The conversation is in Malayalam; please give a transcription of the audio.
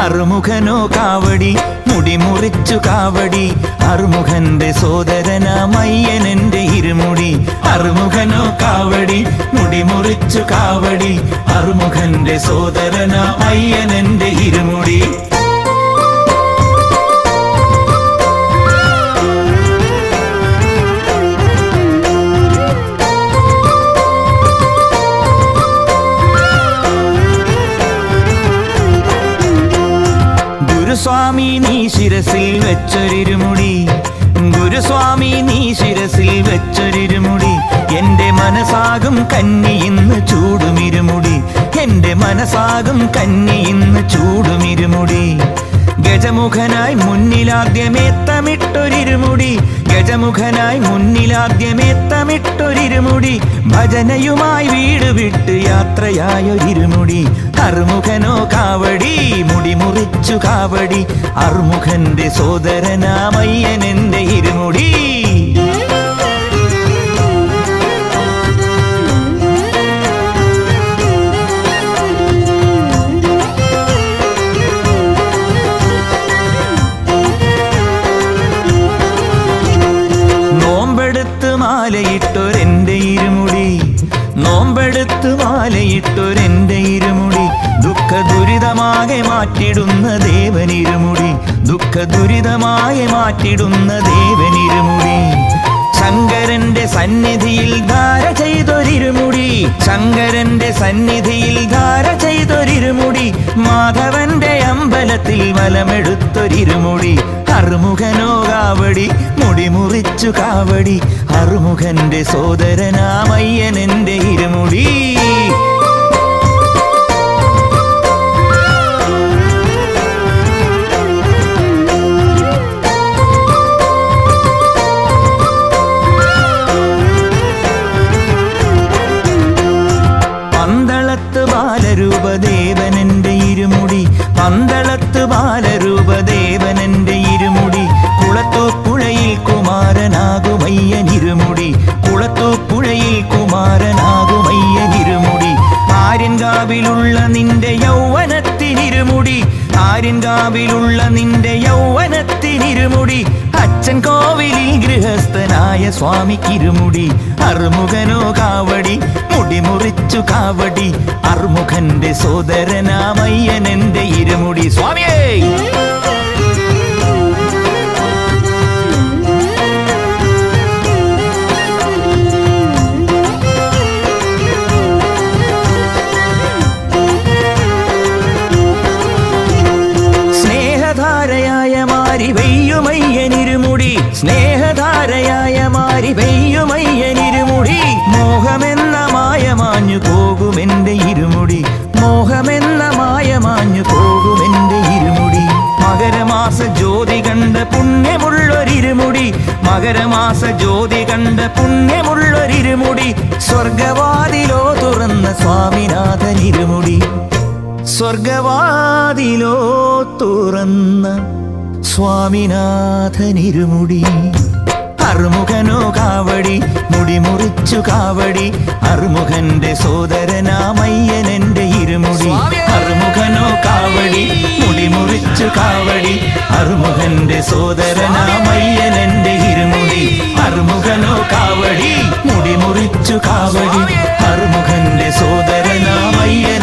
അറുമുഖനോ കാവടി മുടി മുറിച്ചു കാവടി അറുമുഖന്റെ സോദരനാമയ്യനെന്റെ ഇരുമുടി അറുമുഖനോ കാവടി മുടി മുറിച്ചു കാവടി അറുമുഖന്റെ സോദരനാമയ്യനെന്റെ ഇരുമുടി ഗുരുസ്വാമി നീ ശിരസിൽ വെച്ചൊരിരുമുടി ഗുരുസ്വാമി നീ ശിരസിൽ വെച്ചൊരിരുമുടി എന്റെ മനസ്സാകും കന്നി ഇന്ന് ചൂടുമിരുമുടി എന്റെ മനസ്സാകും കന്നി ഇന്ന് ചൂടുമിരുമുടി ഗജമുഖനായി മുന്നിലാദ്യമേത്തമിട്ടൊരിരുമുടി ഗജമുഖനായി മുന്നിലാദ്യമേത്തമിട്ടൊരിരുമുടി ഭജനയുമായി വീട് വിട്ട് യാത്രയായൊരിരുമുടി അറുമുഖനോ കാവടി മുടി മുറിച്ചു കാവടി അറുമുഖന്റെ സോദരനാമയ്യനെന്റെ ഇരുമുടി മാലയിട്ടൊരെന്റെ ഇരുമുടി നോമ്പെടുത്ത് മാലയിട്ടൊരെന്റെ ഇരുമുടി ദുഃഖ ദുരിതമാകെ മാറ്റിടുന്ന ദേവനിരുമുടി ദുഃഖ ദുരിതമാകെ മാറ്റിടുന്ന ദേവനിരുമുടി ശങ്കരന്റെ സന്നിധിയിൽ ധാര ചെയ്തൊരിരുമുടി ശങ്കരന്റെ സന്നിധിയിൽ ധാര ചെയ്തൊരിരുമുടി മാധവന്റെ അമ്പലത്തിൽ വലമെടുത്തൊരിരുമുടി അറുമുഖനോ കാവടി മുടി മുറിച്ചു കാവടി അറുമുഖന്റെ സോദരനാമയ്യനെന്റെ ഇരുമുടി പന്തളത്ത് ബാലരൂപദേവനെന്റെ ഇരുമുടി പന്തളത്ത് ബാലരൂപദേവനെന്റെ ഇരുമുടി കുളത്തൂപ്പുഴയിൽ കുമാരനാകുമയ്യനിരുമുടി കുളത്തൂപ്പുഴയിൽ കുമാരനാകുമയ്യനിരുമുടി ആര്യൻകാവിലുള്ള നിന്റെ യൗവനത്തിനിരുമുടി ആര്യൻകാവിലുള്ള നിന്റെ യൗവനത്തിനിരുമുടി അച്ഛൻ കോവിലിൽ ഗൃഹസ്ഥനായ സ്വാമിക്കിരുമുടി അറുമുഖനോ കാവടി മുടി മുറിച്ചു കാവടി അറുമുഖന്റെ സോദരനാമയ്യനെന്റെ ഇരുമുടി സ്വാമിയേ സ്നേഹധാരയായ മാരി വെയ്യുമയ്യനിരുമുടി സ്നേഹധാരയായ മാരി വെയ്യുമയ്യനിരുമുടി മോഹമെന്ന മായ മാഞ്ഞു പോകുമെന്റെ ഇരുമുടി മോഹമെന്ന മായ മാഞ്ഞു പോകുമെന്റെ ഇരുമുടി മകരമാസ ജ്യോതി കണ്ട പുണ്യമുള്ളൊരിരുമുടി മകരമാസ ജ്യോതി കണ്ട പുണ്യമുള്ളൊരിരുമുടി സ്വർഗവാതിലോ തുറന്ന സ്വാമിനാഥനിരുമുടി സ്വർഗവാതിലോ തുറന്ന സ്വാമിനാഥനിരുമുടി അറുമുഖനോ കാവടി മുടി മുറിച്ചു കാവടി അറുമുഖന്റെ സോദരനാമയ്യനെന്റെ ഇരുമുടി അറുമുഖനോ കാവടി മുടി മുറിച്ചു കാവടി അറുമുഖന്റെ സോദരനാമയ്യനെന്റെ ഇരുമുടി അറുമുഖനോ കാവടി മുടി മുറിച്ചു കാവടി അറുമുഖന്റെ സോദരനാമയ്യൻ